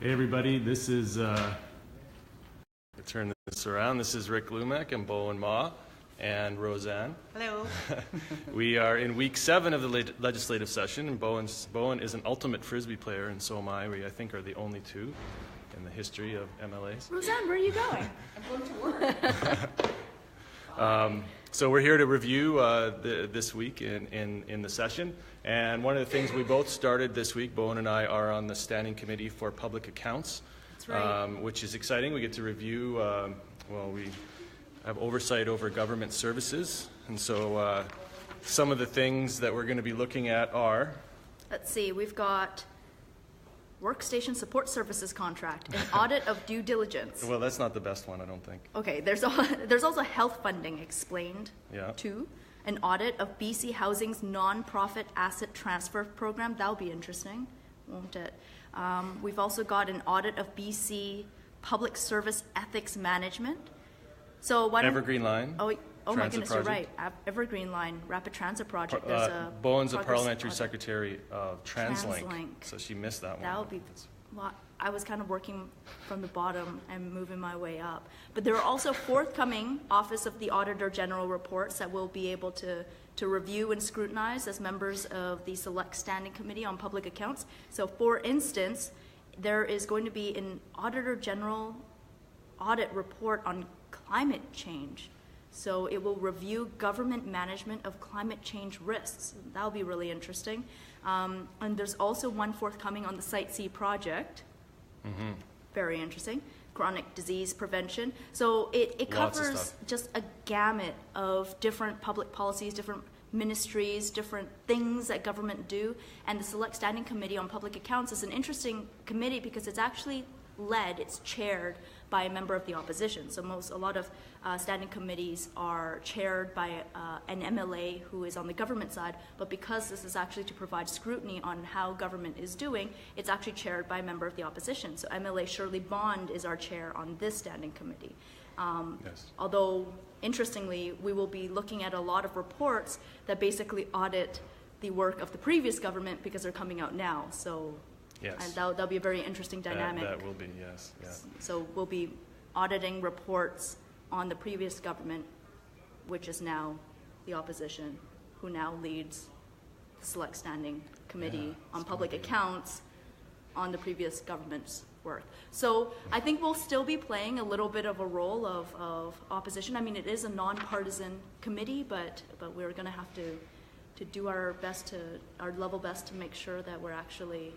Hey everybody, this is, turn this around. This is Rick Lumac and Bowinn Ma and Roseanne. Hello. We are in week 7 of the legislative session, and Bowinn is an ultimate Frisbee player, and so am I. We, I think, are the only two in the history of MLAs. Roseanne, where are you going? I'm going to work. So we're here to review this week in the session, and one of the things we both started this week, Bowinn and I, are on the Standing Committee for Public Accounts, That's right. Which is exciting. We get to review, well, we have oversight over government services, and so some of the things that we're going to be looking at are... Let's see, we've got Workstation Support Services Contract, an audit of due diligence. Well, that's not the best one, I don't think. Okay, there's also health funding explained, too. An audit of BC Housing's non-profit asset transfer program. That'll be interesting, won't it? We've also got an audit of BC Public Service Ethics Management. So why don't Evergreen Line. Oh my goodness, project. You're right. Evergreen Line Rapid Transit Project. Bowinn's a parliamentary secretary of TransLink, so she missed that one. That would be. Well, I was kind of working from the bottom and moving my way up. But there are also forthcoming Office of the Auditor General reports that we'll be able to review and scrutinize as members of the Select Standing Committee on Public Accounts. So, for instance, there is going to be an Auditor General audit report on climate change. So it will review government management of climate change risks. That'll be really interesting. And there's also one forthcoming on the Site C project. Mm-hmm. Very interesting. Chronic disease prevention. So it covers just a gamut of different public policies, different ministries, different things that government do. And the Select Standing Committee on Public Accounts is an interesting committee because it's actually it's chaired by a member of the opposition. So a lot of standing committees are chaired by an MLA who is on the government side, but because this is actually to provide scrutiny on how government is doing, it's actually chaired by a member of the opposition. So MLA Shirley Bond is our chair on this standing committee. Yes. Although, interestingly, we will be looking at a lot of reports that basically audit the work of the previous government because they're coming out now. So. Yes. And that'll be a very interesting dynamic. That will be, yes. Yeah. So we'll be auditing reports on the previous government, which is now the opposition, who now leads the Select Standing Committee on Public Accounts on the previous government's work. So I think we'll still be playing a little bit of a role of opposition. I mean, it is a nonpartisan committee, but we're going to have to do our level best to make sure that we're actually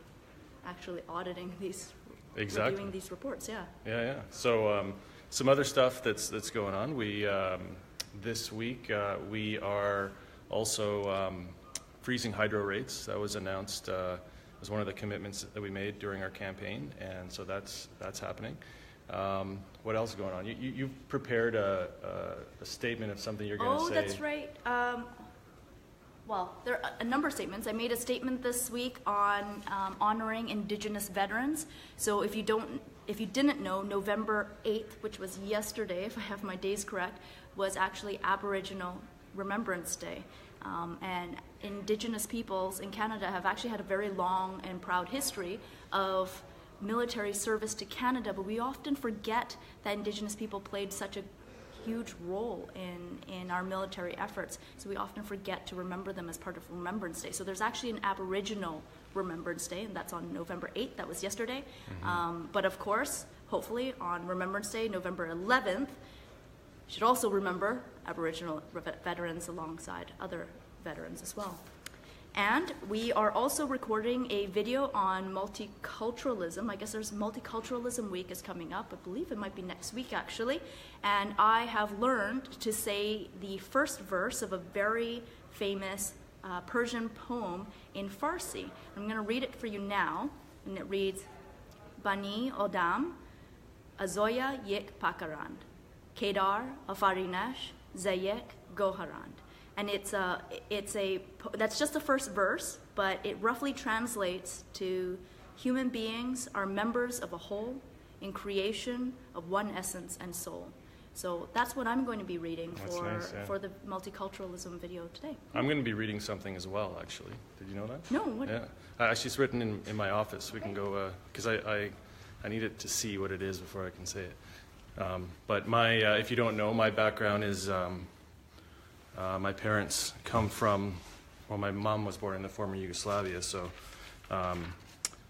auditing these, reviewing these reports, Yeah. So some other stuff that's going on. We this week we are also freezing hydro rates. That was announced as one of the commitments that we made during our campaign, and so that's happening. What else is going on? You've prepared a statement of something you're going to say. Oh, that's right. Well, there are a number of statements. I made a statement this week on honoring Indigenous veterans. So if you didn't know, November 8th, which was yesterday, if I have my days correct, was actually Aboriginal Remembrance Day. And Indigenous peoples in Canada have actually had a very long and proud history of military service to Canada, but we often forget that Indigenous people played such a huge role in our military efforts, so we often forget to remember them as part of Remembrance Day. So there's actually an Aboriginal Remembrance Day, and that's on November 8th. That was yesterday. Mm-hmm. But of course, hopefully on Remembrance Day, November 11th, you should also remember Aboriginal veterans alongside other veterans as well. And we are also recording a video on multiculturalism. I guess there's Multiculturalism Week is coming up. I believe it might be next week, actually. And I have learned to say the first verse of a very famous Persian poem in Farsi. I'm going to read it for you now. And it reads, Bani Odam, Azoya Yek Pakarand, Kedar Afarinash, Zayek Goharand. And that's just the first verse, but it roughly translates to human beings are members of a whole in creation of one essence and soul. So that's what I'm going to be reading for the multiculturalism video today. I'm going to be reading something as well, actually. Did you know that? No. What? Yeah. Actually, it's written in my office. We can go, because I I need it to see what it is before I can say it. But if you don't know, my background is my parents come from, well, my mom was born in the former Yugoslavia, so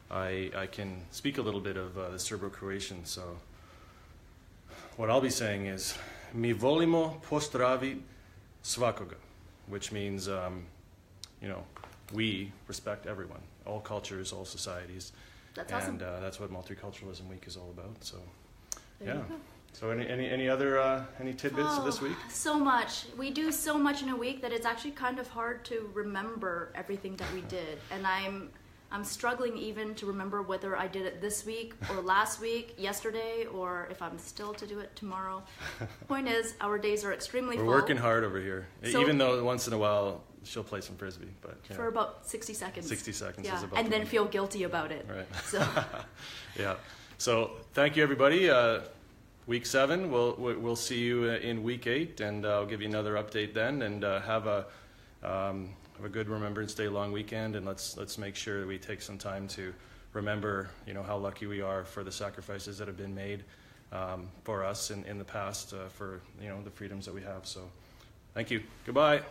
I can speak a little bit of the Serbo-Croatian. So what I'll be saying is, mi volimo pozdravit svakoga, which means, we respect everyone, all cultures, all societies. That's awesome. And that's what Multiculturalism Week is all about. So, There you go. So any other any tidbits of this week? So much. We do so much in a week that it's actually kind of hard to remember everything that we did. And I'm struggling even to remember whether I did it this week or last week, yesterday, or if I'm still to do it tomorrow. Point is, our days are extremely full. We're working hard over here. So, even though once in a while she'll play some frisbee, but for about 60 seconds. 60 seconds yeah. is about. And then feel guilty about it. Right. So. Yeah. So thank you, everybody. Week 7, we'll see you in week 8, and I'll give you another update then. And have a good Remembrance Day long weekend, and let's make sure that we take some time to remember, how lucky we are for the sacrifices that have been made for us in the past, for the freedoms that we have. So, thank you. Goodbye.